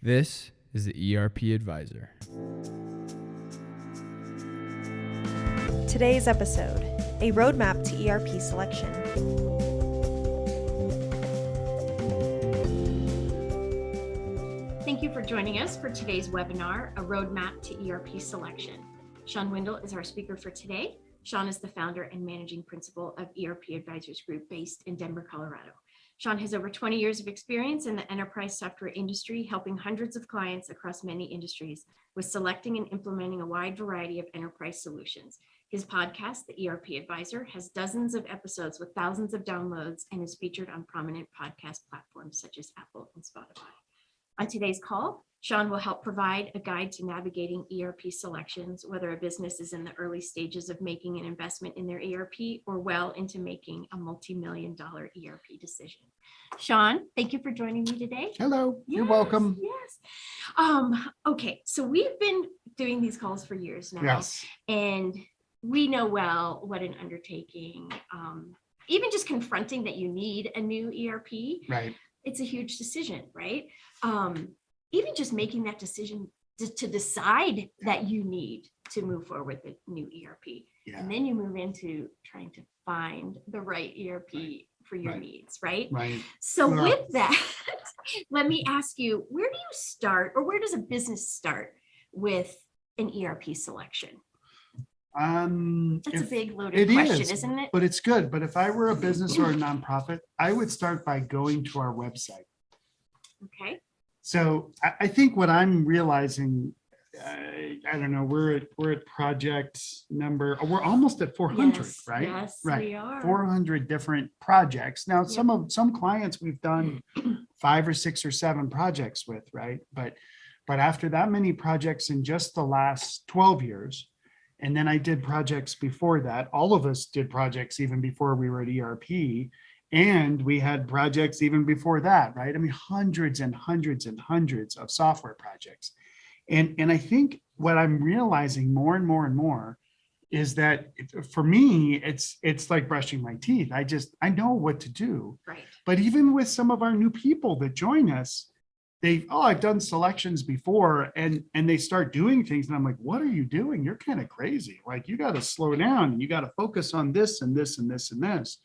This is the ERP Advisor. Today's episode, a roadmap to ERP selection. Thank you for joining us for today's webinar, A Roadmap to ERP Selection. Sean Windle is our speaker for today. Sean is the founder and managing principal of ERP Advisors Group based in Denver, Colorado. Sean has over 20 years of experience in the enterprise software industry, helping hundreds of clients across many industries with selecting and implementing a wide variety of enterprise solutions. His podcast, The ERP Advisor, has dozens of episodes with thousands of downloads and is featured on prominent podcast platforms such as Apple and Spotify. On today's call, Sean will help provide a guide to navigating ERP selections, whether a business is in the early stages of making an investment in their ERP or well into making a multi-million-dollar ERP decision. Sean, thank you for joining me today. Hello, Yes, you're welcome. Yes. Okay, so we've been doing these calls for years now. Yes. And we know well what an undertaking, even just confronting that you need a new ERP. Right. It's a huge decision, right? Even just making that decision to decide that you need to move forward with the new ERP. Yeah. And then you move into trying to find the right ERP for your needs, right? Right. So Yeah. with that, let me ask you, where do you start, or where does a business start with an ERP selection? That's a big loaded question, isn't it? But it's good. But if I were a business or a nonprofit, I would start by going to our website. Okay. So I think what I'm realizing, I don't know, we're at project number, we're almost at 400, Yes, right? yes, Right. we are. 400 different projects. Now, some clients we've done 5 or 6 or 7 projects with, right? But after that many projects in just the last 12 years, and then I did projects before that, all of us did projects even before we were at ERP. And we had projects even before that, right? I mean, hundreds and hundreds and hundreds of software projects. And I think what I'm realizing more and more and more is that for me, it's like brushing my teeth. I know what to do. Right. But even with some of our new people that join us, I've done selections before, and they start doing things. And I'm like, what are you doing? You're kind of crazy. Like, you got to slow down and you got to focus on this and this and this and this.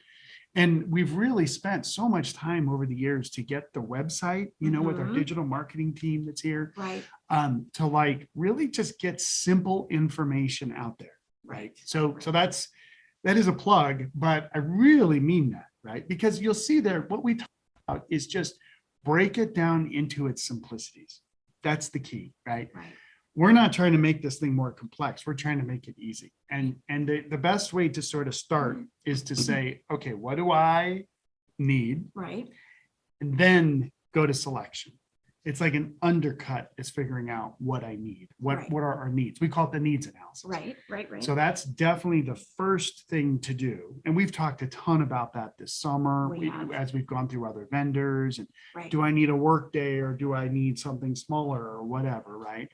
And we've really spent so much time over the years to get the website, with our digital marketing team that's here, Right. To like really just get simple information out there. Right. So that is a plug, but I really mean that, right? Because you'll see there, what we talk about is just break it down into its simplicities. That's the key, right? Right. We're not trying to make this thing more complex. We're trying to make it easy. And the best way to sort of start is to say, okay, what do I need? Right. And then go to selection. It's like an undercut is figuring out what I need. What are our needs? We call it the needs analysis. Right. So that's definitely the first thing to do. And we've talked a ton about that this summer as we've gone through other vendors. And do I need a workday, or do I need something smaller, or whatever, right?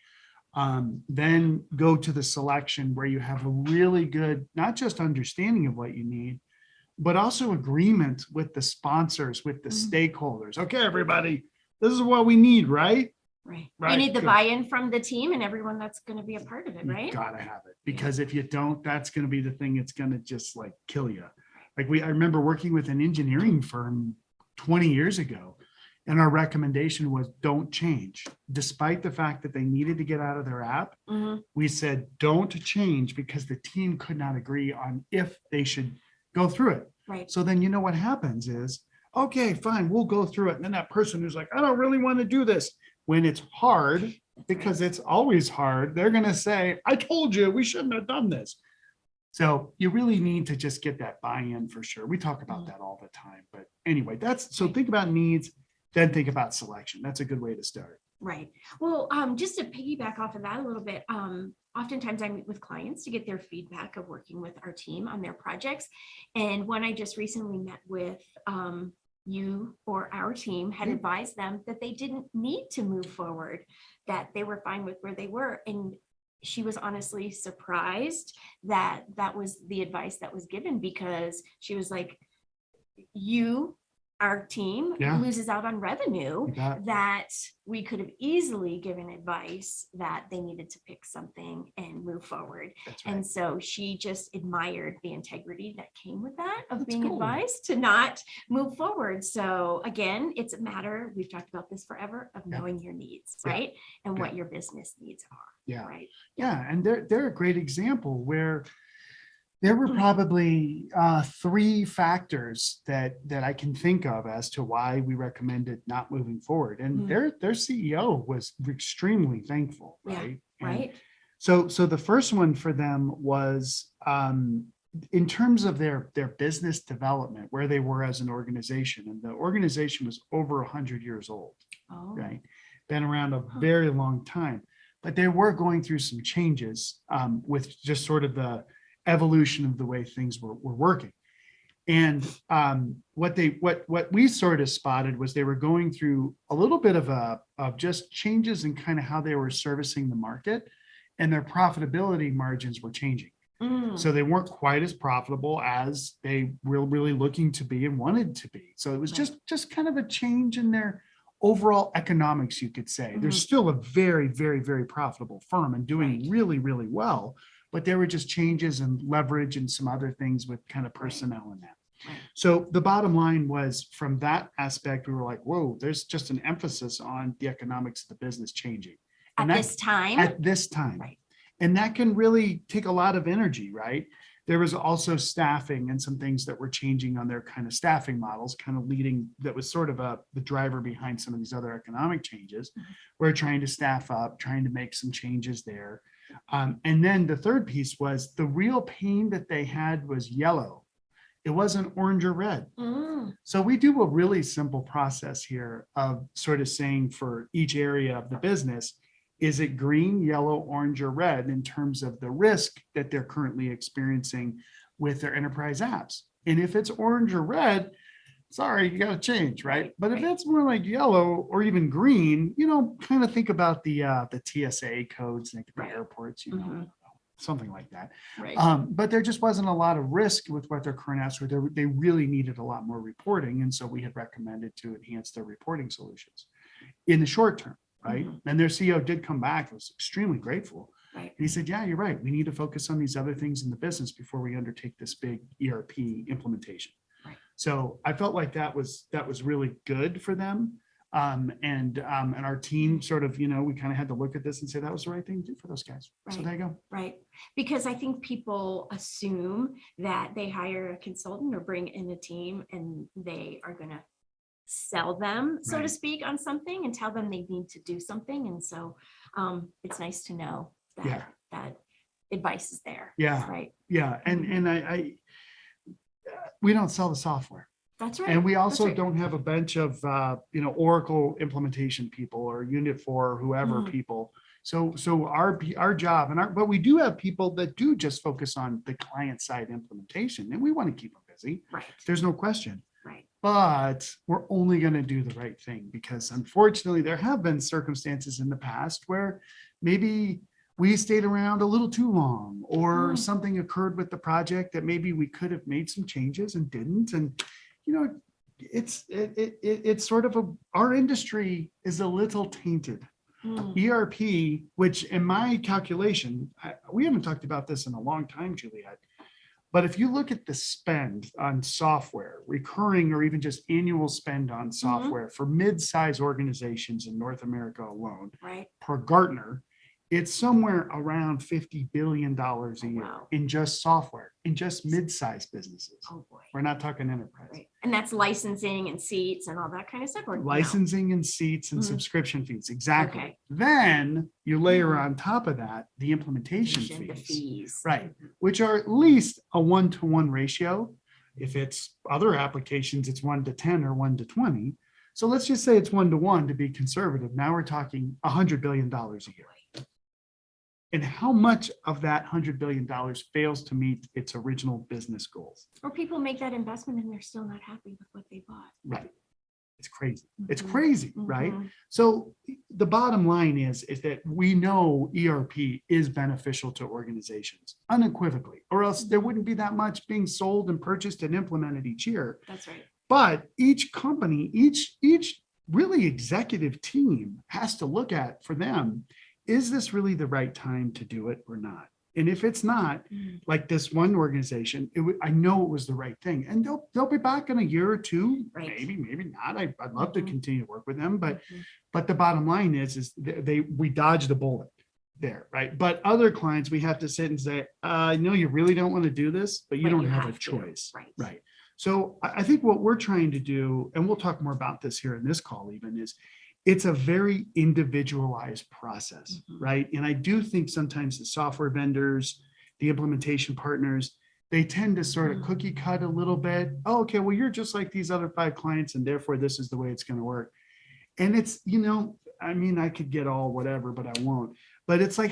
Then go to the selection where you have a really good, not just understanding of what you need, but also agreement with the sponsors, with the stakeholders. Okay, everybody, this is what we need, right? Right. Right, You need the good. buy-in from the team and everyone that's going to be a part of it, right? You gotta have it, because if you don't, that's gonna be the thing that's gonna just like kill you. Like I remember working with an engineering firm 20 years ago, and our recommendation was don't change. Despite the fact that they needed to get out of their app, we said, don't change, because the team could not agree on if they should go through it. Right. So then what happens is, okay, fine, we'll go through it. And then that person who's like, I don't really want to do this, when it's hard, because it's always hard, they're going to say, I told you we shouldn't have done this. So you really need to just get that buy-in for sure. We talk about that all the time. But anyway, think about needs, then think about selection. That's a good way to start. Right. Well, just to piggyback off of that a little bit, oftentimes I meet with clients to get their feedback of working with our team on their projects. And one I just recently met with, you or our team had advised them that they didn't need to move forward, that they were fine with where they were. And she was honestly surprised that that was the advice that was given, because she was like, you our team Yeah. loses out on revenue You bet. that we could have easily given advice that they needed to pick something and move forward. That's right. And so she just admired the integrity that came with that, of That's being cool. advised to not move forward. So again, it's a matter, we've talked about this forever, of Yeah. knowing your needs, Yeah. right? And Yeah. what your business needs are, Yeah. right? Yeah. And they're a great example where there were probably 3 factors that I can think of as to why we recommended not moving forward. And their CEO was extremely thankful, Yeah, right? And right? so the first one for them was in terms of their business development, where they were as an organization. And the organization was over 100 years old, Oh, right? Been around a very long time, but they were going through some changes with just sort of the evolution of the way things were working. And what we sort of spotted was they were going through a little bit of just changes in kind of how they were servicing the market, and their profitability margins were changing. So they weren't quite as profitable as they were really looking to be and wanted to be. So it was just kind of a change in their overall economics, you could say. They're still a very, very, very profitable firm and doing really, really well. But there were just changes in leverage and some other things with kind of personnel in that. Right. So the bottom line was, from that aspect, we were like, whoa, there's just an emphasis on the economics of the business changing. at this time. At this time. Right. And that can really take a lot of energy, right? There was also staffing and some things that were changing on their kind of staffing models, kind of leading, that was sort of the driver behind some of these other economic changes. We're trying to staff up, trying to make some changes there. And then the third piece was the real pain that they had was yellow. It wasn't orange or red. So we do a really simple process here of sort of saying, for each area of the business, is it green, yellow, orange, or red in terms of the risk that they're currently experiencing with their enterprise apps? And if it's orange or red, sorry, you got to change, right? But if it's more like yellow or even green, kind of think about the TSA codes, like the airports, something like that. Right. But there just wasn't a lot of risk with what their current apps were. They really needed a lot more reporting. And so we had recommended to enhance their reporting solutions in the short term. Right. And their CEO did come back, was extremely grateful. Right. And he said, yeah, you're right. We need to focus on these other things in the business before we undertake this big ERP implementation. Right. So I felt like that was really good for them. And our team sort of, we kind of had to look at this and say that was the right thing to do for those guys. Right. So there you go. Right. Because I think people assume that they hire a consultant or bring in a team and they are going to sell them, so to speak, on something and tell them they need to do something. And so it's nice to know that that advice is there. Yeah. Right. Yeah. And I we don't sell the software. That's right. And we also right. don't have a bunch of, Oracle implementation people or Unit 4 or whoever people. So our job but we do have people that do just focus on the client side implementation, and we want to keep them busy. Right. There's no question. Right. But we're only going to do the right thing, because unfortunately there have been circumstances in the past where maybe we stayed around a little too long, or something occurred with the project that maybe we could have made some changes and didn't. And, it's sort of our industry is a little tainted. ERP, which in my calculation, we haven't talked about this in a long time, Juliet, but if you look at the spend on software, recurring or even just annual spend on software for mid-size organizations in North America alone, per Gartner, it's somewhere around $50 billion a year in just software, in just mid-size businesses. Oh boy. We're not talking enterprise. Right. And that's licensing and seats and all that kind of stuff. Or Licensing and seats and subscription fees. Exactly. Okay. Then you layer on top of that the implementation the fees. right? Which are at least a 1-to-1 ratio. If it's other applications, it's 1-to-10 or 1-to-20. So let's just say it's 1-to-1 to be conservative. Now we're talking $100 billion a year. And how much of that $100 billion fails to meet its original business goals? Or people make that investment and they're still not happy with what they bought. Right. It's crazy. It's crazy, right? Mhm. So the bottom line is that we know ERP is beneficial to organizations unequivocally, or else there wouldn't be that much being sold and purchased and implemented each year. That's right. But each company, each really executive team has to look at for them, is this really the right time to do it or not? And if it's not, like this one organization, I know it was the right thing, and they'll be back in a year or two, Right. maybe not. I'd love to Mhm. continue to work with them, but Mhm. the bottom line is we dodged a bullet there, right? But other clients, we have to sit and say, no, you really don't want to do this, but you But don't you have a have to, choice, right. right? So I think what we're trying to do, and we'll talk more about this here in this call even, is it's a very individualized process, Mhm. right? And I do think sometimes the software vendors, the implementation partners, they tend to sort of cookie cut a little bit. Oh, okay, well, you're just like these other 5 clients, and therefore this is the way it's going to work. And it's, I mean, I could get all whatever, but I won't. But it's like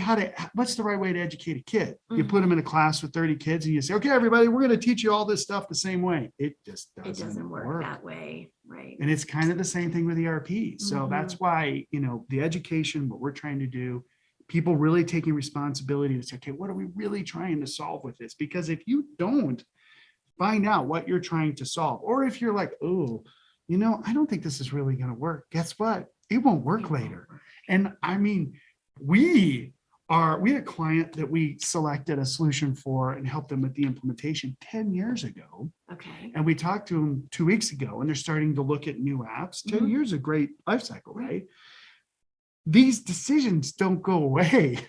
what's the right way to educate a kid? You put them in a class with 30 kids and you say, okay, everybody, we're going to teach you all this stuff the same way. It just It doesn't work that way, right? And it's kind of the same thing with ERP. So Mhm. that's why, the education, what we're trying to do, people really taking responsibility to say, okay, what are we really trying to solve with this? Because if you don't find out what you're trying to solve, or if you're like, oh, I don't think this is really going to work. Guess what? It won't work It won't later. work. And I mean, we had a client that we selected a solution for and helped them with the implementation 10 years ago. Okay. And we talked to them 2 weeks ago, and they're starting to look at new apps. 10 Mhm. years, a great life cycle, right? These decisions don't go away.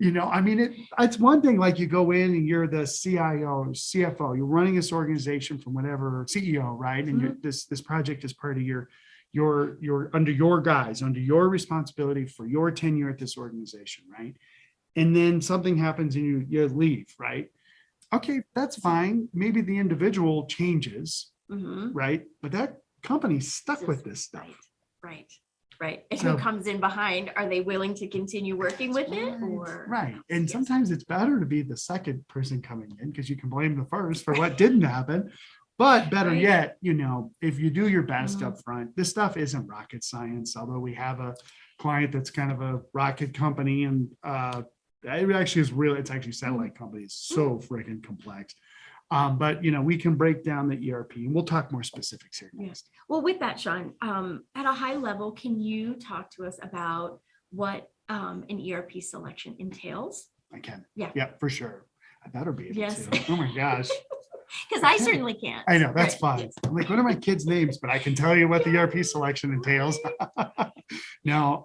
I mean, it's one thing, like you go in and you're the CIO, CFO, you're running this organization from whatever, CEO, right? And this project is part of your under your guise, under your responsibility for your tenure at this organization, right? And then something happens and you leave, right? Okay, that's fine. Maybe the individual changes, Mhm. right? But that company's stuck with this stuff. Right. And So- who comes in behind? Are they willing to continue working with it, or? Right. And Yes. sometimes it's better to be the second person coming in because you can blame the first for what didn't happen. But better Right. yet, if you do your best Mhm. up front, this stuff isn't rocket science, although we have a client that's kind of a rocket company, and it actually is real. It's actually satellite companies, so freaking complex. But we can break down the ERP, and we'll talk more specifics here next. Well, with that, Sean, at a high level, can you talk to us about what an ERP selection entails? I can. Yeah. Yeah, for sure. I better be able Yes. to. Oh my gosh. Because I certainly can't. I know, that's Right, fine. yes. I'm like, what are my kids' names? But I can tell you what the ERP selection entails. No,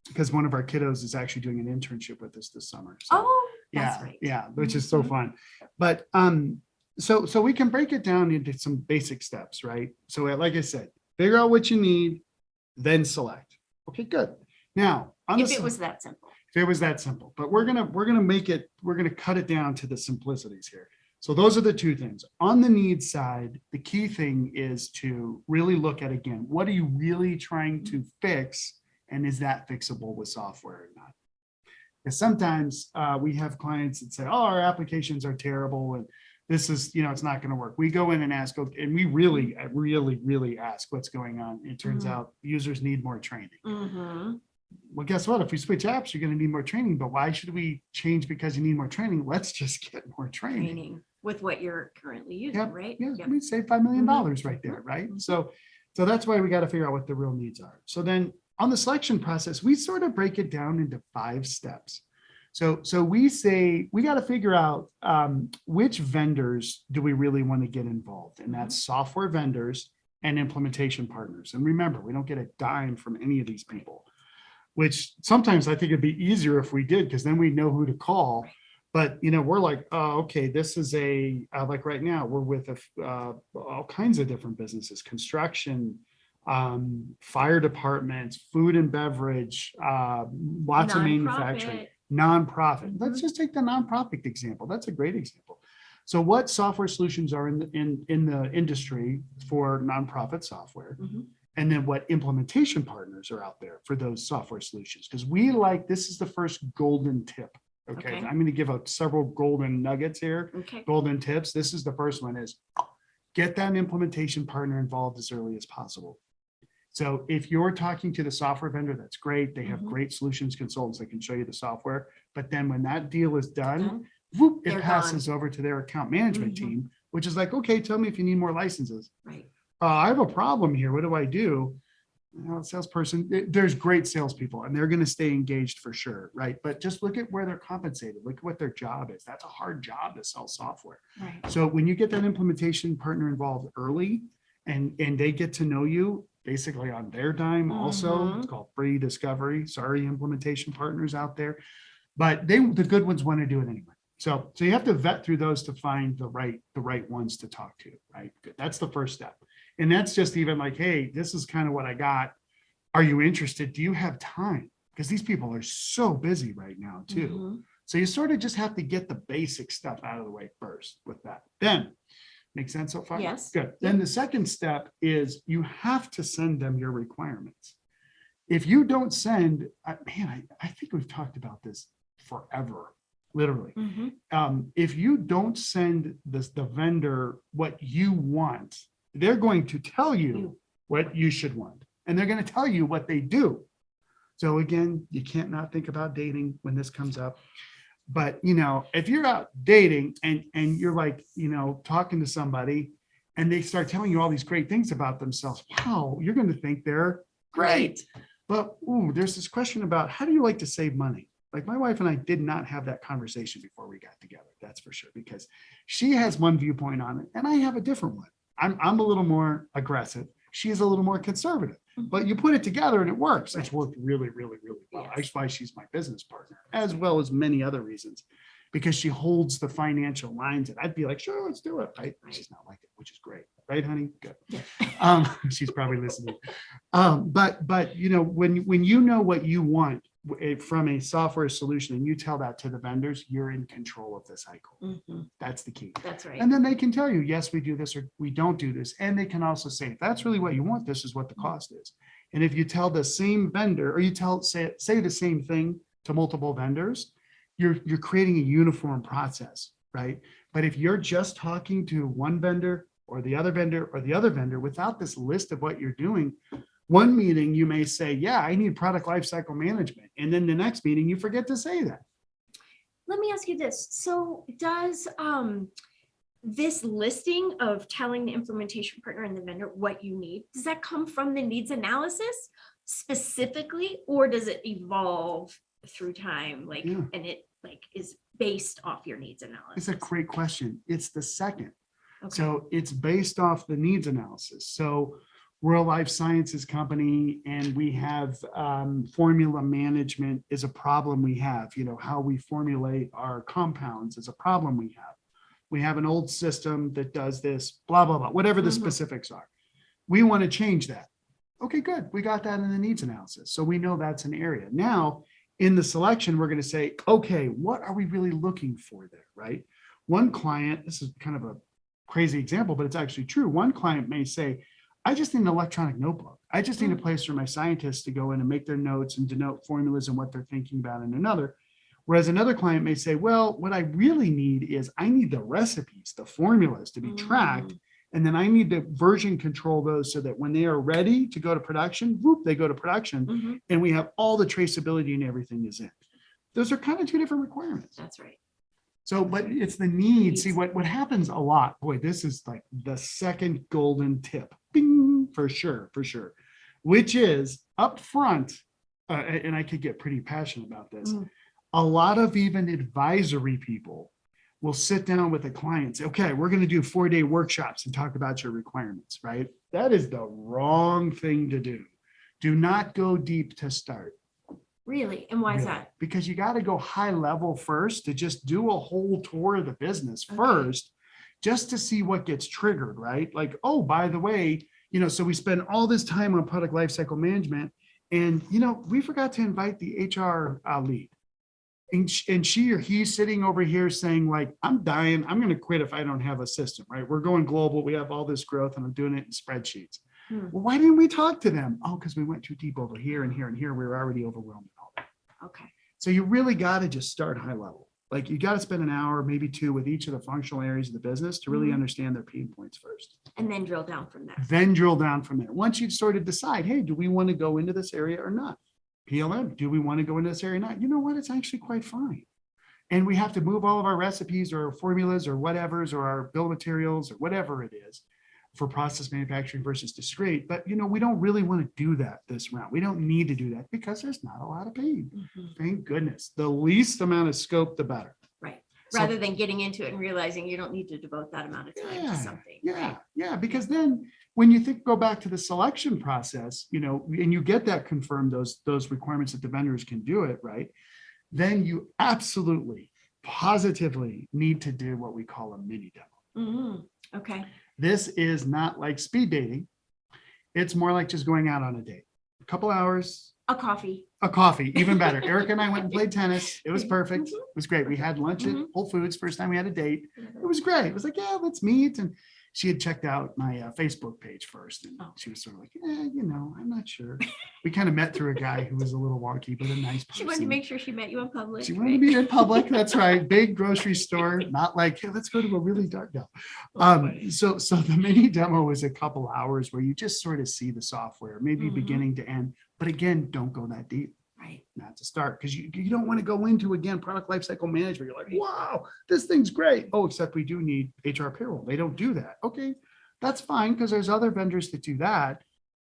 because one of our kiddos is actually doing an internship with us this summer. So, Oh, that's yeah, right. yeah, which is so Mhm. fun. But so we can break it down into some basic steps, right? So like I said, figure out what you need, then select. Okay, good. Now, If it was that simple. if it was that simple, but we're gonna cut it down to the simplicities here. So those are the two things. On the needs side, the key thing is to really look at, again, what are you really trying to fix, and is that fixable with software or not? Because sometimes we have clients that say, oh, our applications are terrible and this is, it's not going to work. We go in and ask, and we really ask what's going on. It turns Mhm. out users need more training. Mhm. Well, guess what? If we switch apps, you're going to need more training. But why should we change because you need more training? Let's just get more training. Training with what you're currently using, Yep, right? Yeah, Yep. we save $5 million Mhm. right there, right? Mhm. So that's why we got to figure out what the real needs are. So then on the selection process, we sort of break it down into 5 steps. So we say we got to figure out which vendors do we really want to get involved, and that's software vendors and implementation partners. And remember, we don't get a dime from any of these people, which sometimes I think it'd be easier if we did, because then we know who to call. But we're like, oh, okay, this is like right now we're with all kinds of different businesses, construction, fire departments, food and beverage, lots of manufacturing, nonprofit. Let's just take the nonprofit example. That's a great example. So what software solutions are in the industry for nonprofit software? Mhm. And then what implementation partners are out there for those software solutions? Because this is the first golden tip. Okay. Okay. I'm going to give out several golden nuggets here, Okay. golden tips. This is the first one: is get that implementation partner involved as early as possible. So if you're talking to the software vendor, that's great. They have Mhm. great solutions consultants that can show you the software. But then when that deal is done, Done. whoop, it They're passes over to their account management Mhm. team, which is like, okay, tell me if you need more licenses. Right. I have a problem here. What do I do? Salesperson, there's great salespeople and they're going to stay engaged for sure. Right. But just look at where they're compensated. Look at what their job is. That's a hard job to sell software. Right. So when you get that implementation partner involved early and they get to know you basically on their dime also, it's called free discovery. Sorry, implementation partners out there, but the good ones want to do it anyway. So you have to vet through those to find the right ones to talk to, right? Good. That's the first step. And that's just even like, hey, this is kind of what I got. Are you interested? Do you have time? Because these people are so busy right now too. So you sort of just have to get the basic stuff out of the way first with that. Then, make sense so far? Yes. Good. Then the second step is you have to send them your requirements. If you don't send, I think we've talked about this forever. Literally. If you don't send the vendor what you want, they're going to tell you what you should want. And they're going to tell you what they do. So again, you can't not think about dating when this comes up. But, if you're out dating and you're like, talking to somebody and they start telling you all these great things about themselves, wow, you're going to think they're great. But there's this question about how do you like to save money? Like my wife and I did not have that conversation before we got together. That's for sure, because she has one viewpoint on it and I have a different one. I'm a little more aggressive. She is a little more conservative, but you put it together and it works. It's worked really, really, really well. That's why she's my business partner, as well as many other reasons, because she holds the financial lines and I'd be like, sure, let's do it. Right? She's not like it, which is great. Right, honey? Good. She's probably listening. But when you know what you want from a software solution and you tell that to the vendors, you're in control of the cycle. That's the key. That's right. And then they can tell you, yes, we do this or we don't do this. And they can also say, if that's really what you want, this is what the cost is. And if you tell the same vendor or you say the same thing to multiple vendors, you're creating a uniform process, right? But if you're just talking to one vendor or the other vendor or the other vendor without this list of what you're doing, one meeting you may say, yeah, I need product lifecycle management. And then the next meeting you forget to say that. Let me ask you this. So does this listing of telling the implementation partner and the vendor what you need, does that come from the needs analysis specifically, or does it evolve through time? And it is based off your needs analysis? It's a great question. It's the second. Okay. So it's based off the needs analysis. So we're a life sciences company and we have formula management is a problem we have. How we formulate our compounds is a problem we have. We have an old system that does this, blah, blah, blah, whatever the specifics are. We want to change that. Okay, good. We got that in the needs analysis. So we know that's an area. Now, in the selection, we're going to say, okay, what are we really looking for there, right? One client, this is kind of a crazy example, but it's actually true. One client may say, I just need an electronic notebook. I just need a place for my scientists to go in and make their notes and denote formulas and what they're thinking about in another. Whereas another client may say, well, what I really need is I need the recipes, the formulas to be tracked. And then I need to version control those so that when they are ready to go to production, whoop, they go to production and we have all the traceability and everything is in. Those are kind of two different requirements. That's right. So, but it's the need. See what happens a lot. Boy, this is like the second golden tip. Bing, for sure. Which is up front, and I could get pretty passionate about this. A lot of even advisory people will sit down with a client and say, okay, we're going to do 4-day workshops and talk about your requirements, right? That is the wrong thing to do. Do not go deep to start. Really? And why is that? Because you got to go high level first to just do a whole tour of the business first, just to see what gets triggered, right? Like, oh, by the way, so we spend all this time on product lifecycle management and, we forgot to invite the HR lead. And she or he's sitting over here saying like, I'm dying. I'm going to quit if I don't have a system, right? We're going global. We have all this growth and I'm doing it in spreadsheets. Well, why didn't we talk to them? Oh, because we went too deep over here and here and here. We were already overwhelmed. Okay. So you really got to just start high level. Like you got to spend an hour, maybe two with each of the functional areas of the business to really understand their pain points first. And then drill down from there. Once you sort of decide, hey, do we want to go into this area or not? PLM, do we want to go into this area or not? You know what? It's actually quite fine. And we have to move all of our recipes or formulas or whatevers or our bill of materials or whatever it is for process manufacturing versus discrete. But, we don't really want to do that this round. We don't need to do that because there's not a lot of pain. Thank goodness. The least amount of scope, the better. Right. So- Rather than getting into it and realizing you don't need to devote that amount of time to something. Right? Yeah. Because then when you go back to the selection process, and you get that confirmed, those requirements that the vendors can do it, right? Then you absolutely, positively need to do what we call a mini demo. Okay. This is not like speed dating. It's more like just going out on a date. A couple hours, A coffee. a coffee, even better. Erica and I went and played tennis. It was perfect. It was great. We had lunch at Whole Foods. First time we had a date. It was great. It was like, yeah, let's meet. And she had checked out my Facebook page first. And she was sort of like, I'm not sure. We kind of met through a guy who was a little wonky, but a nice person. She wanted to make sure she met you in public. She wanted to be in public. That's right. Big grocery store, not like, hey, let's go to a really dark no. So the mini demo is a couple hours where you just sort of see the software, maybe beginning to end. But again, don't go that deep. Right. Not to start, because you don't want to go into, again, product lifecycle management. You're like, wow, this thing's great. Oh, except we do need HR payroll. They don't do that. Okay, that's fine, because there's other vendors that do that.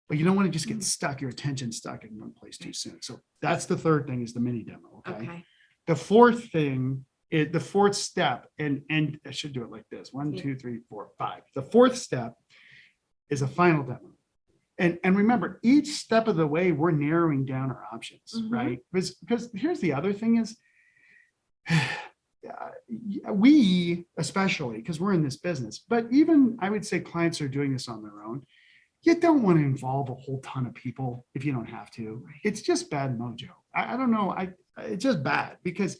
But you don't want to just get stuck, your attention stuck in one place too soon. So that's the third thing, is the mini demo. Okay. The fourth thing is the fourth step, and I should do it like this: 1, 2, 3, 4, 5. The fourth step is a final demo. And remember, each step of the way, we're narrowing down our options, right? Because here's the other thing is, we, especially because we're in this business, but even I would say clients are doing this on their own. You don't want to involve a whole ton of people if you don't have to. It's just bad mojo. I don't know. It's just bad, because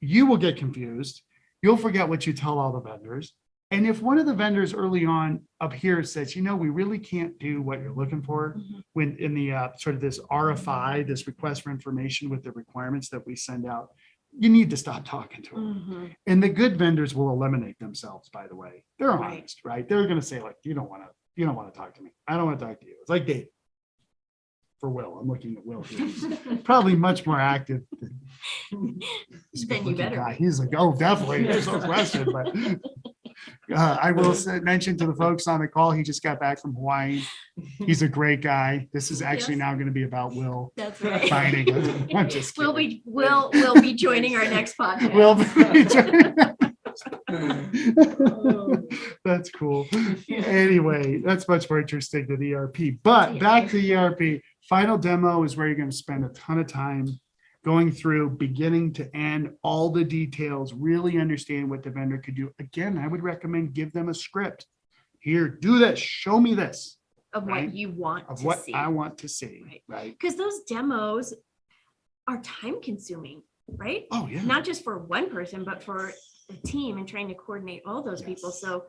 you will get confused. You'll forget what you tell all the vendors. And if one of the vendors early on up here says, we really can't do what you're looking for, when in the sort of this RFI, this request for information with the requirements that we send out, you need to stop talking to them. And the good vendors will eliminate themselves, by the way. They're honest, right? They're going to say, like, you don't want to talk to me. I don't want to talk to you. It's like dating. For Will, I'm looking at Will here. He's probably much more active than Then you better. He's like, oh, definitely. There's no question. But I will mention to the folks on the call, he just got back from Hawaii. He's a great guy. This is actually now going to be about Will. That's right. Finding him. I'm just kidding. We'll be joining our next podcast. We'll be joining. That's cool. Anyway, that's much more interesting than ERP. But back to ERP. Final demo is where you're going to spend a ton of time going through beginning to end, all the details, really understand what the vendor could do. Again, I would recommend give them a script. Here, do this, show me this. Of what you want of to what see. I want to see. Right. Because those demos are time consuming, right? Oh, yeah. Not just for one person, but for the team and trying to coordinate all those people. So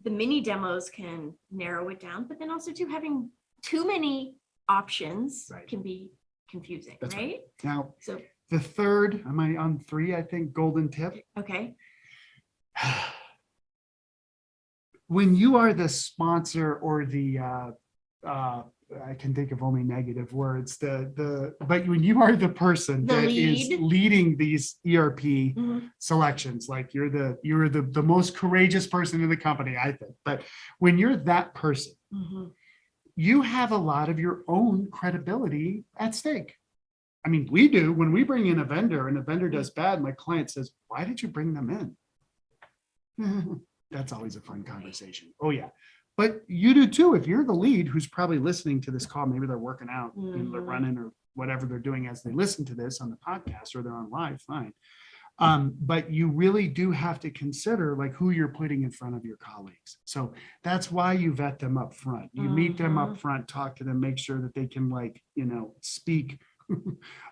the mini demos can narrow it down, but then also too, having too many options can be confusing. That's right? Now, So the third, am I on 3? I think golden tip. okay. When you are the sponsor or the I can think of only negative words, but when you are the person that is leading these ERP selections, like you're the most courageous person in the company, I think. But when you're that person, you have a lot of your own credibility at stake. I mean, we do. When we bring in a vendor and a vendor does bad, my client says, why did you bring them in? That's always a fun conversation. Oh, yeah. But you do too. If you're the lead who's probably listening to this call, maybe they're working out, they're running or whatever they're doing as they listen to this on the podcast, or they're on live, fine. But you really do have to consider like who you're putting in front of your colleagues. So that's why you vet them up front. You meet them up front, talk to them, make sure that they can speak,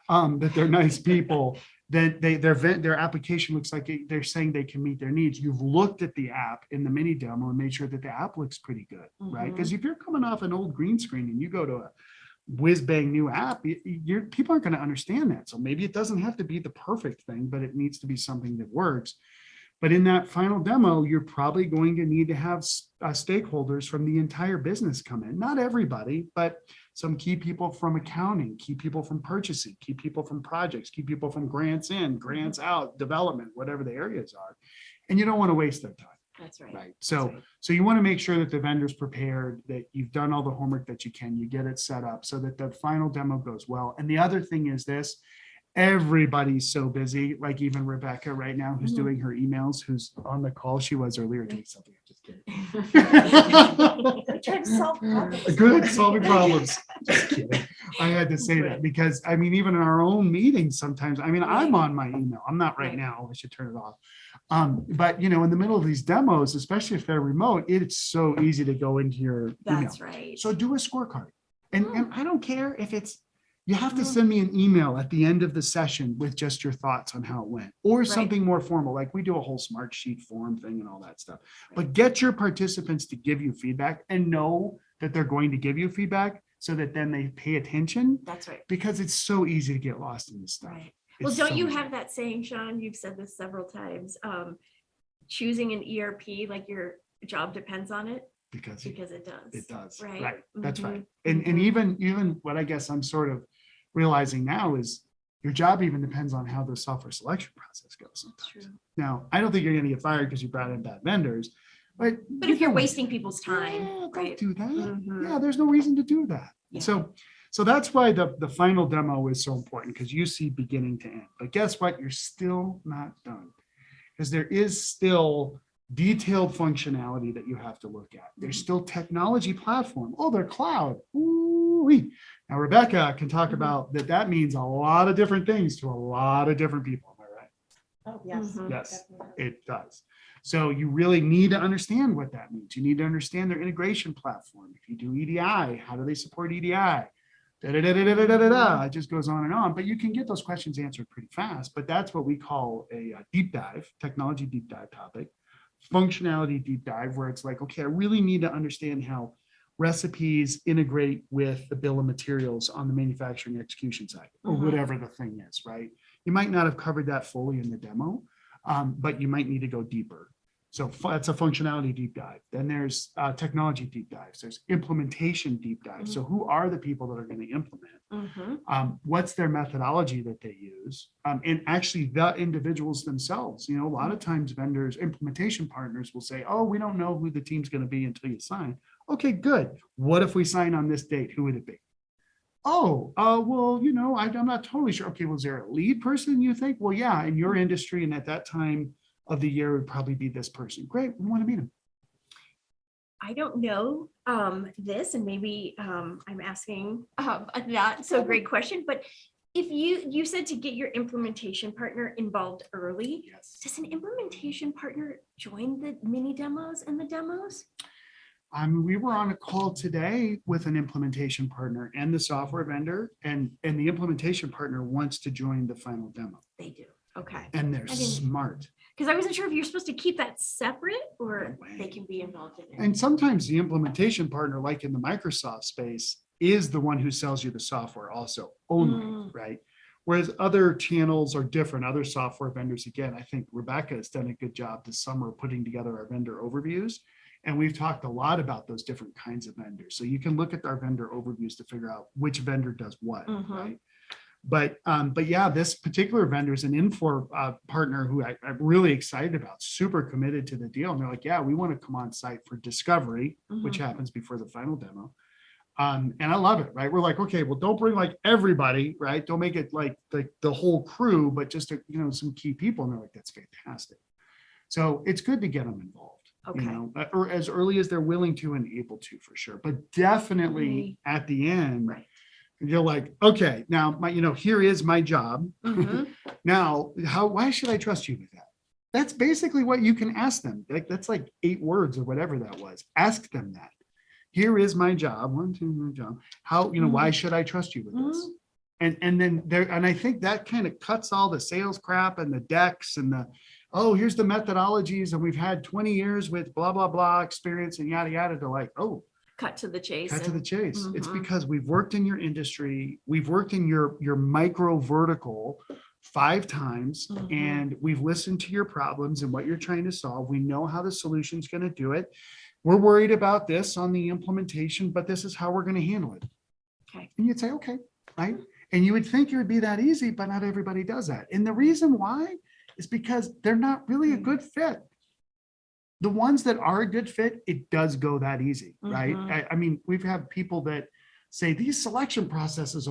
that they're nice people, that their application looks like they're saying they can meet their needs. You've looked at the app in the mini demo and made sure that the app looks pretty good, right? Because if you're coming off an old green screen and you go to a whiz bang new app, people aren't going to understand that. So maybe it doesn't have to be the perfect thing, but it needs to be something that works. But in that final demo, you're probably going to need to have stakeholders from the entire business come in. Not everybody, but some key people from accounting, key people from purchasing, key people from projects, key people from grants in, grants out, development, whatever the areas are. And you don't want to waste their time. That's right. Right. That's So, right. so you want to make sure that the vendor's prepared, that you've done all the homework that you can, you get it set up so that the final demo goes well. And the other thing is this, everybody's so busy, like even Rebecca right now, who's Mhm. doing her emails, who's on the call. She was earlier doing something. I'm just kidding. I'm trying to solve problems. Good, solving problems. Just kidding. I had to say that because I mean, even in our own meetings, sometimes, I mean, I'm Right. on my email. I'm not right Right. now. I should turn it off. But you know, in the middle of these demos, especially if they're remote, it's so easy to go into your email. That's right. So do a scorecard. And I don't care if it's, you have to Mhm. send me an email at the end of the session with just your thoughts on how it went, or Right. something more formal, like we do a whole smart sheet form thing and all that stuff. But get your participants to give you feedback and know that they're going to give you feedback so that then they pay attention, That's right. because it's so easy to get lost in this stuff. Right. Well, It's don't so you easy. have that saying, Sean? You've said this several times. Choosing an ERP, like your job depends on it, Because because it does. it does, Right. right? That's Mhm. right. And Mhm. even what I guess I'm sort of realizing now is your job even depends on how the software selection process goes That's sometimes. true. Now, I don't think you're gonna get fired because you brought in bad vendors, but. But you if you're don't- wasting people's Yeah, time, don't right? do that. Mhm. Yeah, there's no reason to do that. Yeah. So that's why the final demo is so important, because you see beginning to end. But guess what? You're still not done. Because there is still detailed functionality that you have to look at. There's still technology platform. Oh, they're cloud. Ooh-wee. Now Rebecca can talk about that. That means a lot of different things to a lot of different people. Am I right? Oh, yes. Mhm. Yes, definitely. it does. So you really need to understand what that means. You need to understand their integration platform. If you do EDI, how do they support EDI? Da-da-da-da-da-da-da-da. It just goes on and on, but you can get those questions answered pretty fast. But that's what we call a deep dive, technology deep dive topic, functionality deep dive, where it's like, okay, I really need to understand how recipes integrate with the bill of materials on the manufacturing execution side, or Mhm. whatever the thing is, right? You might not have covered that fully in the demo, but you might need to go deeper. So that's a functionality deep dive. Then there's technology deep dives. There's implementation deep dives. So who are the people that are going to implement? Mhm. What's their methodology that they use? And actually the individuals themselves, you know, a lot of times vendors, implementation partners will say, oh, we don't know who the team's going to be until you sign. Okay, good. What if we sign on this date? Who would it be? Oh, well, you know, I'm not totally sure. Okay, was there a lead person you think? Well, yeah, in your industry and at that time of the year would probably be this person. Great, we want to meet him. I don't know this, and maybe I'm asking a not so great question, but if you said to get your implementation partner involved early, Yes. does an implementation partner join the mini demos and the demos? We were on a call today with an implementation partner and the software vendor, and the implementation partner wants to join the final demo, They do. Okay. and they're didn't- smart. Because I wasn't sure if you're supposed to keep that separate or No way. they can be involved in it. And sometimes the implementation partner, like in the Microsoft space, is the one who sells you the software also only, right? Whereas other channels are different. Other software vendors, again, I think Rebecca has done a good job this summer putting together our vendor overviews. And we've talked a lot about those different kinds of vendors. So you can look at our vendor overviews to figure out which vendor does what, Mhm. right? But yeah, this particular vendor is an Infor partner who I'm really excited about, super committed to the deal. And they're like, yeah, we want to come on site for discovery, which happens before the final demo. And I love it, right? We're like, okay, well, don't bring like everybody, right? Don't make it like the whole crew, but just, you know, some key people. And they're like, that's fantastic. So it's good to get them involved, Okay. you know, or as early as they're willing to and able to, for sure. But definitely at the end, Right. you're like, okay, now my, you know, here is my job. Mhm. Now, why should I trust you with that? That's basically what you can ask them. Like, that's like 8 words or whatever that was. Ask them that. Here is my job. 1, 2, my job. How, you know, why should I trust you with this? And then there, and I think that kind of cuts all the sales crap and the decks and the, oh, here's the methodologies. And we've had 20 years with blah, blah, blah experience and yada, yada, to like, oh, Cut to the chase. cut to the and- chase. It's Mhm. because we've worked in your industry, we've worked in your micro vertical 5 times, Mhm. and we've listened to your problems and what you're trying to solve. We know how the solution's going to do it. We're worried about this on the implementation, but this is how we're going to handle it. Okay. And you'd say, okay, right? And you would think it would be that easy, but not everybody does that. And the reason why is because they're not really a good fit. The ones that are a good fit, it does go that easy, right? Mhm. I mean, we've had people that say these selection processes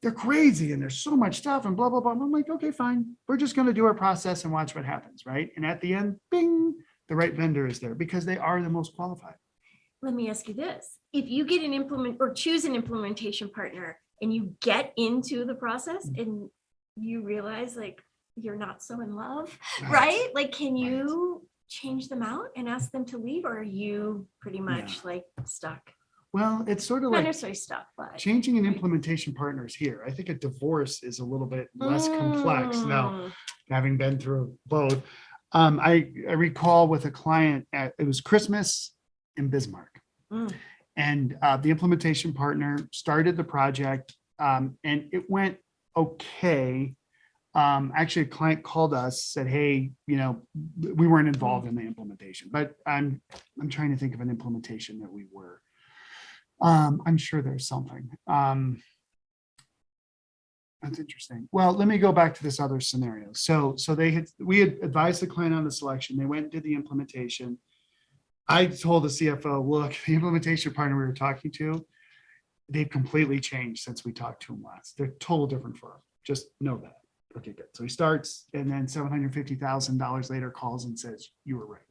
they're crazy and there's so much stuff and blah, blah, blah. And I'm like, okay, fine. We're just going to do our process and watch what happens, right? And at the end, bing, the right vendor is there because they are the most qualified. Let me ask you this. If you get choose an implementation partner and you get into the process and you realize like you're not so in love, right? Like, can you change them out and ask them to leave, or are you pretty much like stuck? Well, it's sort of Not like necessarily stuck, but changing an implementation partner is here. I think a divorce is a little bit less complex now, having been through both. I recall with a client it was Christmas in Bismarck. And the implementation partner started the project and it went okay. Actually, a client called us, said, hey, we weren't involved in the implementation, but I'm trying to think of an implementation that we were. I'm sure there's something. That's interesting. Well, let me go back to this other scenario. So we had advised the client on the selection. They went and did the implementation. I told the CFO, look, the implementation partner we were talking to, they've completely changed since we talked to them last. They're total different firm. Just know that. Okay, good. So he starts, and then $750,000 later calls and says, you were right.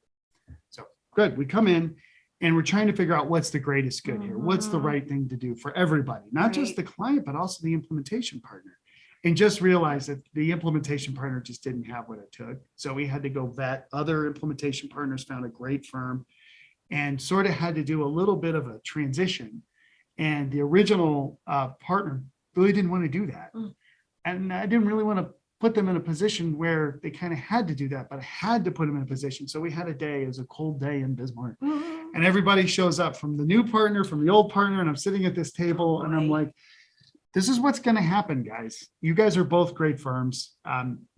So good. We come in and we're trying to figure out what's the greatest good here. What's the right thing to do for everybody, not just the client, but also the implementation partner. And just realize that the implementation partner just didn't have what it took. So we had to go vet other implementation partners, found a great firm, and sort of had to do a little bit of a transition. And the original partner really didn't want to do that. And I didn't really want to put them in a position where they kind of had to do that, but I had to put them in a position. So we had a day, it was a cold day in Bismarck, and everybody shows up from the new partner, from the old partner, and I'm sitting at this table and I'm like, this is what's going to happen, guys. You guys are both great firms.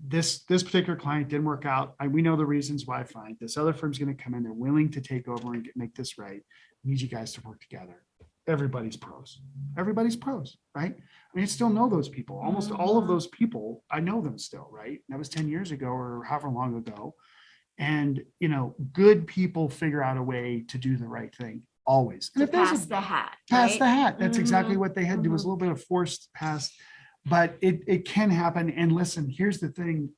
This particular client didn't work out. We know the reasons why. Fine. This other firm's going to come in. They're willing to take over and make this right. I need you guys to work together. Everybody's pros. Everybody's pros, right? I mean, I still know those people. Almost all of those people, I know them still, right? That was 10 years ago or however long ago. And, good people figure out a way to do the right thing always. And to pass the hat. Pass right? the hat. That's exactly what they had to do. It was a little bit of forced pass, but it can happen. And listen, here's the thing.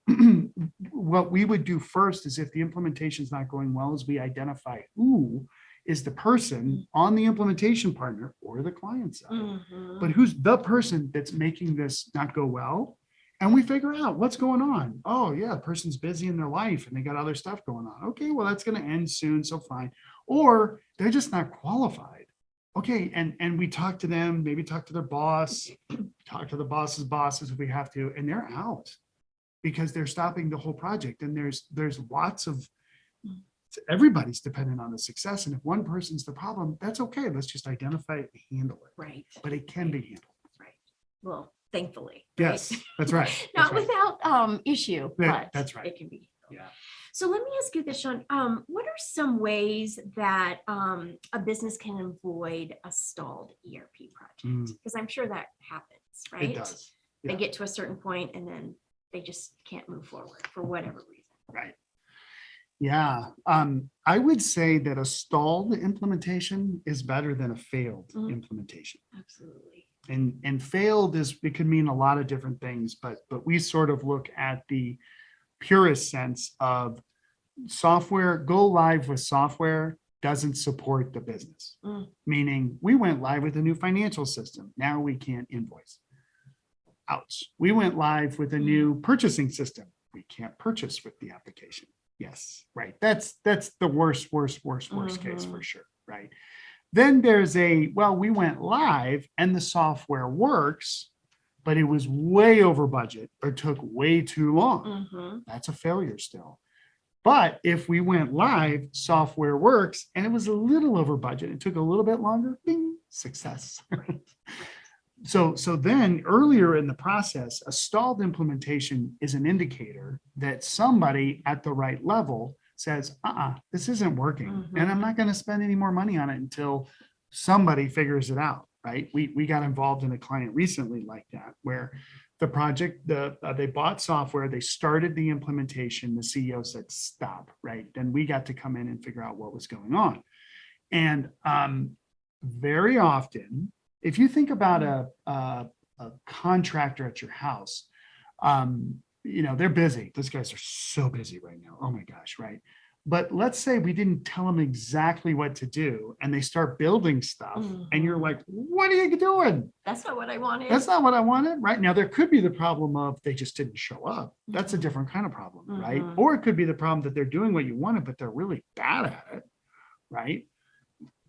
What we would do first is if the implementation is not going well, is we identify who is the person on the implementation partner or the client side, but who's the person that's making this not go well. And we figure out what's going on. Oh yeah, the person's busy in their life and they got other stuff going on. Okay, well, that's going to end soon. So fine. Or they're just not qualified. Okay. And we talk to them, maybe talk to their boss, talk to the boss's bosses if we have to, and they're out because they're stopping the whole project. And there's lots of, everybody's dependent on the success. And if one person's the problem, that's okay. Let's just identify it and handle it. Right. But it can be handled. Right. Well, thankfully. Yes, that's right. Not That's right. without issue, Yeah, but that's right. it can be. Yeah. So let me ask you this, Sean. What are some ways that a business can avoid a stalled ERP project? Because I'm sure that happens, right? It does. They Yeah. get to a certain point and then they just can't move forward for whatever reason. Right. Yeah. I would say that a stalled implementation is better than a failed implementation. Absolutely. And failed it could mean a lot of different things, but we sort of look at the purest sense of software. Go live with software doesn't support the business. Meaning we went live with a new financial system. Now we can't invoice. Ouch. We went live with a new purchasing system. We can't purchase with the application. Yes, right. That's the worst case for sure, right? Then there's we went live and the software works, but it was way over budget or took way too long. That's a failure still. But if we went live, software works, and it was a little over budget, it took a little bit longer, bing, success. So then earlier in the process, a stalled implementation is an indicator that somebody at the right level says, this isn't working. And I'm not going to spend any more money on it until somebody figures it out. right? We got involved in a client recently like that, where the project, they bought software, they started the implementation, the CEO said, stop, right? Then we got to come in and figure out what was going on. And very often, if you think about a contractor at your house, they're busy. Those guys are so busy right now. Oh my gosh, right? But let's say we didn't tell them exactly what to do and they start building stuff and you're like, what are you doing? That's not what I wanted. That's not what I wanted. Right now, there could be the problem of they just didn't show up. That's a different kind of problem, right? Or it could be the problem that they're doing what you wanted, but they're really bad at it, right?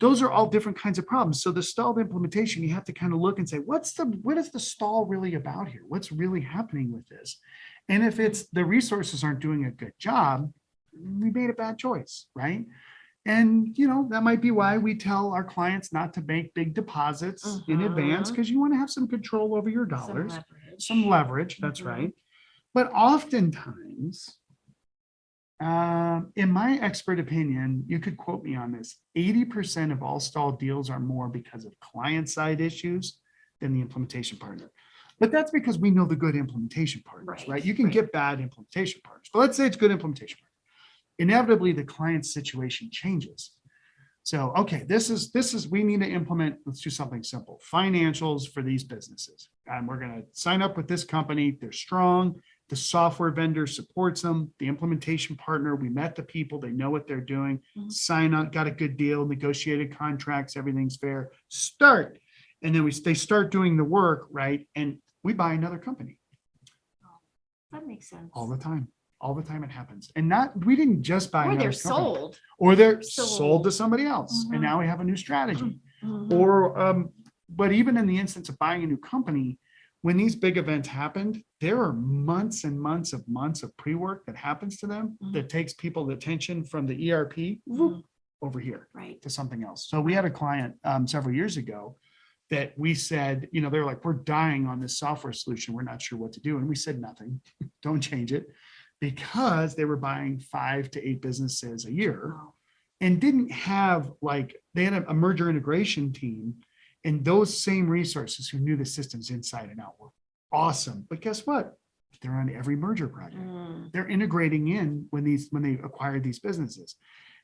Those are all different kinds of problems. So the stalled implementation, you have to kind of look and say, what is the stall really about here? What's really happening with this? And if it's the resources aren't doing a good job, we made a bad choice, right? And, that might be why we tell our clients not to make big deposits in advance, because you want to have some control over your dollars, some leverage. That's right. But oftentimes, in my expert opinion, you could quote me on this, 80% of all stalled deals are more because of client-side issues than the implementation partner. But that's because we know the good implementation partners, right? You can get bad implementation partners, but let's say it's good implementation partner. Inevitably, the client's situation changes. So, okay, we need to implement, let's do something simple, financials for these businesses. And we're going to sign up with this company. They're strong. The software vendor supports them. The implementation partner, we met the people, they know what they're doing, sign up, got a good deal, negotiated contracts, everything's fair, start. And then they start doing the work, right? And we buy another company. That makes sense. All the time it happens. And we didn't just buy Or another they're company. sold. Or they're sold to somebody else. And now we have a new strategy. Or, but even in the instance of buying a new company, when these big events happened, there are months and months of pre-work that happens to them that takes people's attention from the ERP over here to something else. So we had a client several years ago that we said, they're like, we're dying on this software solution. We're not sure what to do. And we said, nothing, don't change it, because they were buying 5 to 8 businesses a year and didn't have they had a merger integration team. And those same resources who knew the systems inside and out were awesome. But guess what? They're on every merger project. They're integrating in when they acquired these businesses.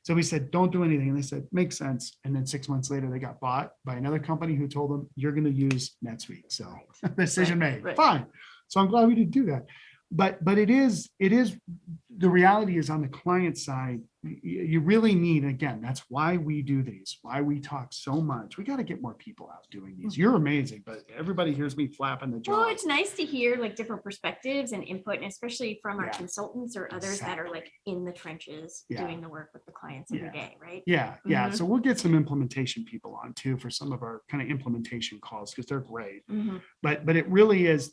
So we said, don't do anything. And they said, makes sense. And then 6 months later, they got bought by another company who told them, you're going to use NetSuite. So decision made. Fine. So I'm glad we didn't do that. But it is the reality is on the client side, you really need, again, that's why we do these, why we talk so much. We got to get more people out doing these. You're amazing, but everybody hears me flapping the jaw. Well, it's nice to hear different perspectives and input, and especially from our consultants or others that are in the trenches doing the work with the clients every day, right? Yeah. So we'll get some implementation people on too for some of our kind of implementation calls, because they're great. But it really is,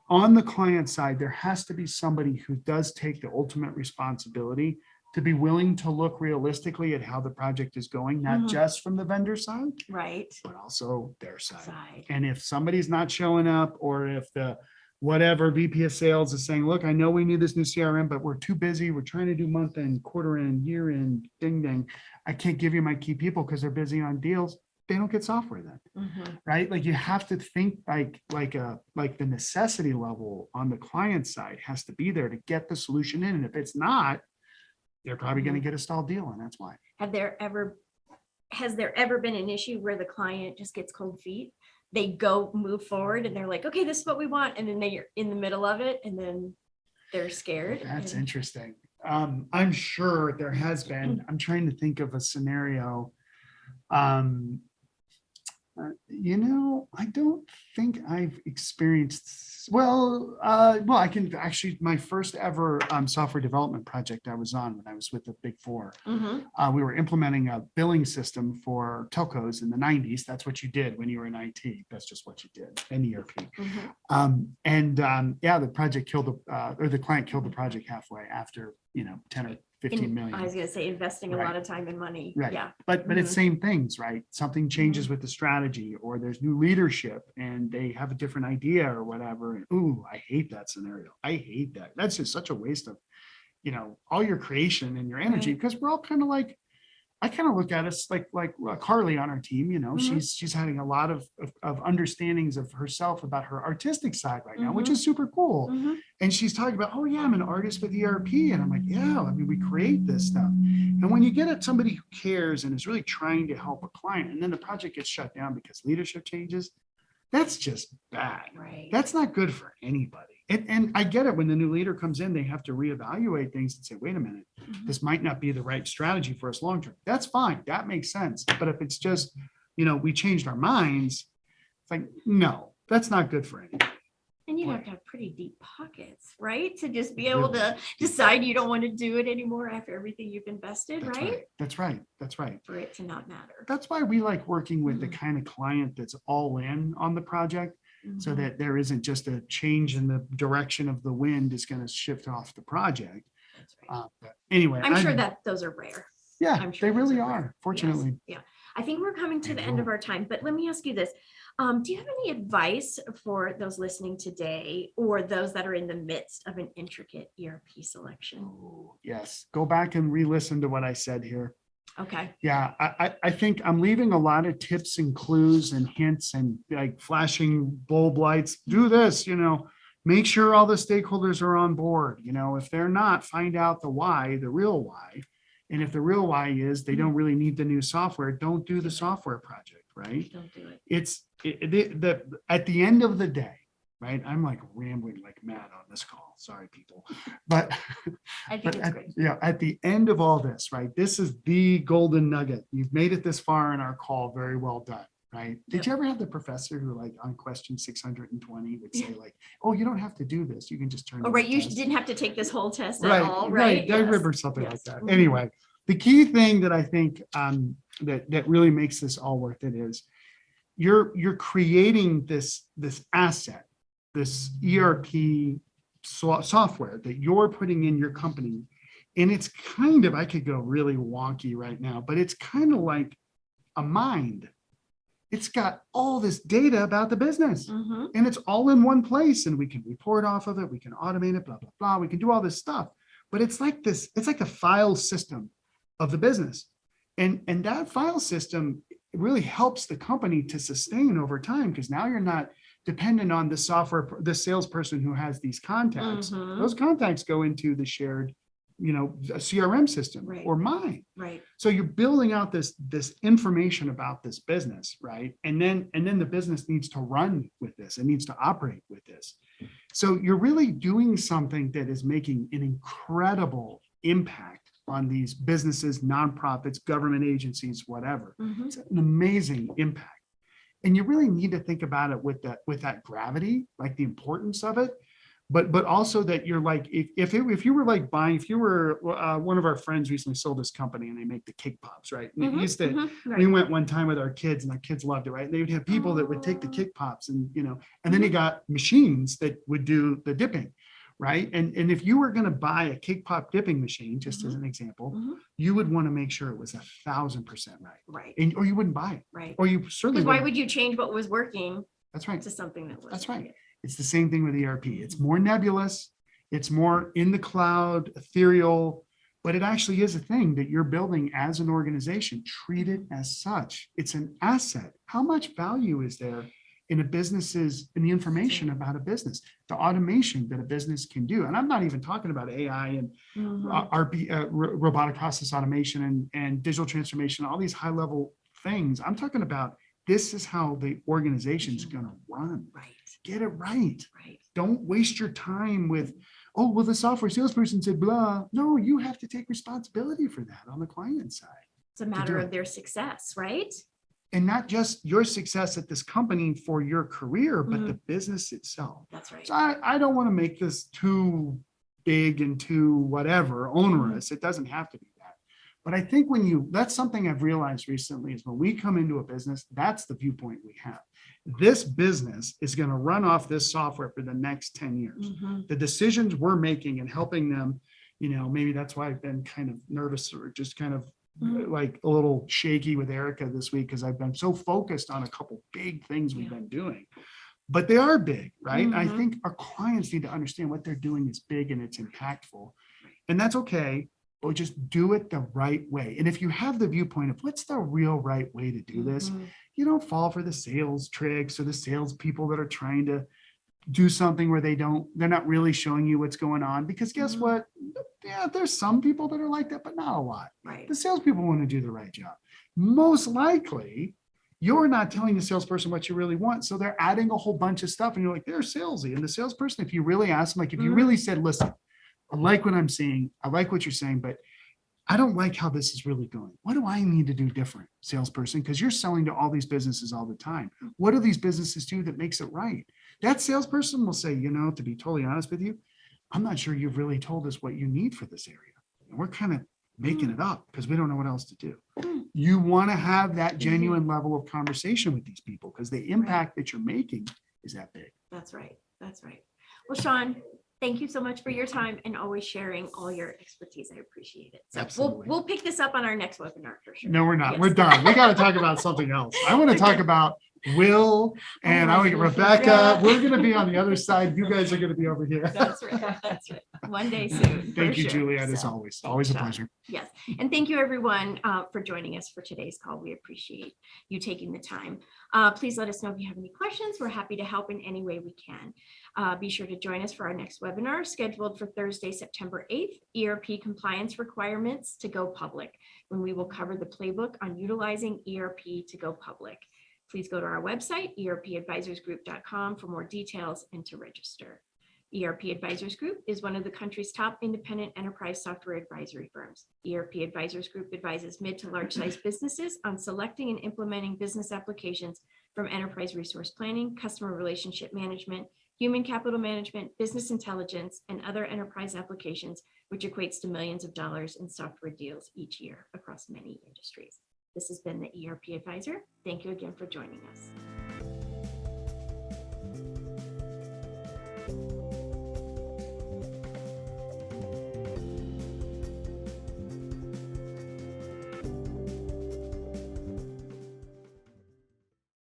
on the client side, there has to be somebody who does take the ultimate responsibility to be willing to look realistically at how the project is going, not just from the vendor side, but also their side. And if somebody's not showing up, or if the whatever VP of sales is saying, look, I know we need this new CRM, but we're too busy. We're trying to do month end, quarter end, year end, ding, ding. I can't give you my key people because they're busy on deals. They don't get software then, right? You have to think like the necessity level on the client side has to be there to get the solution in. And if it's not, they're probably going to get a stalled deal. And that's why. Has there ever been an issue where the client just gets cold feet? They move forward and they're like, okay, this is what we want. And then they're in the middle of it and then they're scared. That's interesting. I'm sure there has been. I'm trying to think of a scenario. I don't think I've experienced, I can actually, my first ever software development project I was on when I was with the Big Four, we were implementing a billing system for telcos in the 90s. That's what you did when you were in IT. That's just what you did in ERP. The project killed the client killed the project halfway after, 10 or 15 million. I was going to say investing a lot of time and money. Right. Yeah. But it's same things, right? Something changes with the strategy, or there's new leadership and they have a different idea or whatever. And, ooh, I hate that scenario. I hate that. That's just such a waste of, all your creation and your energy, because we're all kind of I kind of look at us like Carly on our team, Mhm. she's having a lot of understandings of herself about her artistic side right now, which Mhm. is super cool. Mhm. And she's talking about, oh yeah, I'm an artist with ERP. And I'm like, yeah, I mean, we create this stuff. And when you get at somebody who cares and is really trying to help a client, and then the project gets shut down because leadership changes, that's just bad. Right. That's not good for anybody. And I get it. When the new leader comes in, they have to reevaluate things and say, wait a minute, Mhm. this might not be the right strategy for us long term. That's fine. That makes sense. But if it's just, we changed our minds, it's like, no, that's not good for anybody. And you have to have pretty deep pockets, right? To just be able to decide you don't want to do it anymore after everything you've invested, That's right? right. That's right. That's right. For it to not matter. That's why we like working with the Mhm. kind of client that's all in on the project, so Mhm. that there isn't just a change in the direction of the wind is going to shift off the project. That's right. But anyway, I'm sure that those are rare. yeah, I'm sure they those really are rare. are, fortunately. Yes. Yeah. I think we're coming to They the end of will. our time, but let me ask you this. Do you have any advice for those listening today or those that are in the midst of an intricate ERP selection? Oh, yes, go back and re-listen to what I said here. Okay. Yeah, I think I'm leaving a lot of tips and clues and hints and like flashing bulb lights. Do this, make sure all the stakeholders are on board. If they're not, find out the why, the real why. And if the real why is they don't really need the new software, don't do the software project, right? Don't do it. It's at the end of the day, right? I'm like rambling like mad on this call. Sorry, people. But I think but it's great. at the end of all this, right? This is the golden nugget. You've made it this far in our call. Very well done, right? Did Yep. you ever have the professor who, like, on question 620 would say, like, "Oh, you don't have to do this. You can just turn." Oh, in right. the You test." didn't have to take this whole test at Right, all, right. right? I Yes. remember something like Yes. that. Mhm. Anyway, the key thing that I think that really makes this all worth it is you're creating this asset, this ERP software that you're putting in your company. And it's kind of, I could go really wonky right now, but it's kind of like a mind. It's got all this data about the business, Mhm. and it's all in one place, and we can report off of it. We can automate it, blah, blah, blah. We can do all this stuff, but it's like a file system of the business. And that file system really helps the company to sustain over time, because now you're not dependent on the salesperson who has these contacts. Mhm. Those contacts go into the shared, CRM system Right. or mine. Right. So you're building out this information about this business, right? And then the business needs to run with this. It needs to operate with this. So you're really doing something that is making an incredible impact on these businesses, nonprofits, government agencies, whatever. Mhm. It's an amazing impact. And you really need to think about it with that gravity, like the importance of it. But also that you're like, if you were like buying, if you were one of our friends recently sold this company and they make the cake pops, right? And it Mhm. used to, Mhm. we Right. went one time with our kids and our kids loved it, right? And they would have people that would take the cake pops and then you got machines that would do the dipping, right? And if you were going to buy a cake pop dipping machine, just as an example, Mhm. you would want to make sure it was 1,000% right. Right. Or you wouldn't buy it. Right. Or you certainly Because why wouldn't. would you change what was working That's right. to something that was? That's right. It's the same thing with ERP. It's more nebulous. It's more in the cloud, ethereal, but it actually is a thing that you're building as an organization. Treat it as such. It's an asset. How much value is there in the information about a business, the automation that a business can do? And I'm not even talking about AI and Mhm. robotic process automation and digital transformation, all these high level things. I'm talking about this is how the organization's going to run. Right. Get it right. Right. Don't waste your time with, oh, well, the software salesperson said blah. No, you have to take responsibility for that on the client side. It's a matter of their success, right? And not just your success at this company for your career, but the business itself. That's right. So I don't want to make this too big and too whatever onerous. It doesn't have to be that. But I think that's something I've realized recently is when we come into a business, that's the viewpoint we have. This business is going to run off this software for the next 10 years. Mhm. The decisions we're making and helping them, maybe that's why I've been kind of nervous or just kind of like a little shaky with Erica this week, because I've been so focused on a couple big things we've been doing. But they are big, right? I think our clients need to understand what they're doing is big and it's impactful. And that's okay. but just do it the right way. And if you have the viewpoint of what's the real right way to do this, Mhm. you don't fall for the sales tricks or the sales people that are trying to do something where they're not really showing you what's going on. Because guess Mhm. what? Yeah, there's some people that are like that, but not a lot. Right. The salespeople want to do the right job. Most likely, you're not telling the salesperson what you really want. So they're adding a whole bunch of stuff and you're like, they're salesy. And the salesperson, if you really ask them, like if you really said, listen, I like what I'm seeing, I like what you're saying, but I don't like how this is really going. What do I need to do different, salesperson? Because you're selling to all these businesses all the time. What do these businesses do that makes it right? That salesperson will say, to be totally honest with you, I'm not sure you've really told us what you need for this area. And we're kind of making it up because we don't know what else to do. You want to have that genuine level of conversation with these people because the impact that you're making is that big. That's right. That's right. Well, Sean, thank you so much for your time and always sharing all your expertise. I appreciate it. So Absolutely. we'll pick this up on our next webinar for sure. No, we're not. Yes. We're done. We got to talk about something else. I want to talk about Will and I want to get Rebecca. Yeah. We're going to be on the other side. You guys are going to be over here. That's right. That's right. One day soon. Thank for you, sure. Juliet, as So, always. thanks, Always a Sean. pleasure. Yes. And thank you everyone for joining us for today's call. We appreciate you taking the time. Please let us know if you have any questions. We're happy to help in any way we can. Be sure to join us for our next webinar scheduled for Thursday, September 8th, ERP compliance requirements to go public, when we will cover the playbook on utilizing ERP to go public. Please go to our website, erpadvisorsgroup.com, for more details and to register. ERP Advisors Group is one of the country's top independent enterprise software advisory firms. ERP Advisors Group advises mid to large size businesses on selecting and implementing business applications from enterprise resource planning, customer relationship management, human capital management, business intelligence, and other enterprise applications, which equates to millions of dollars in software deals each year across many industries. This has been the ERP Advisor. Thank you again for joining us.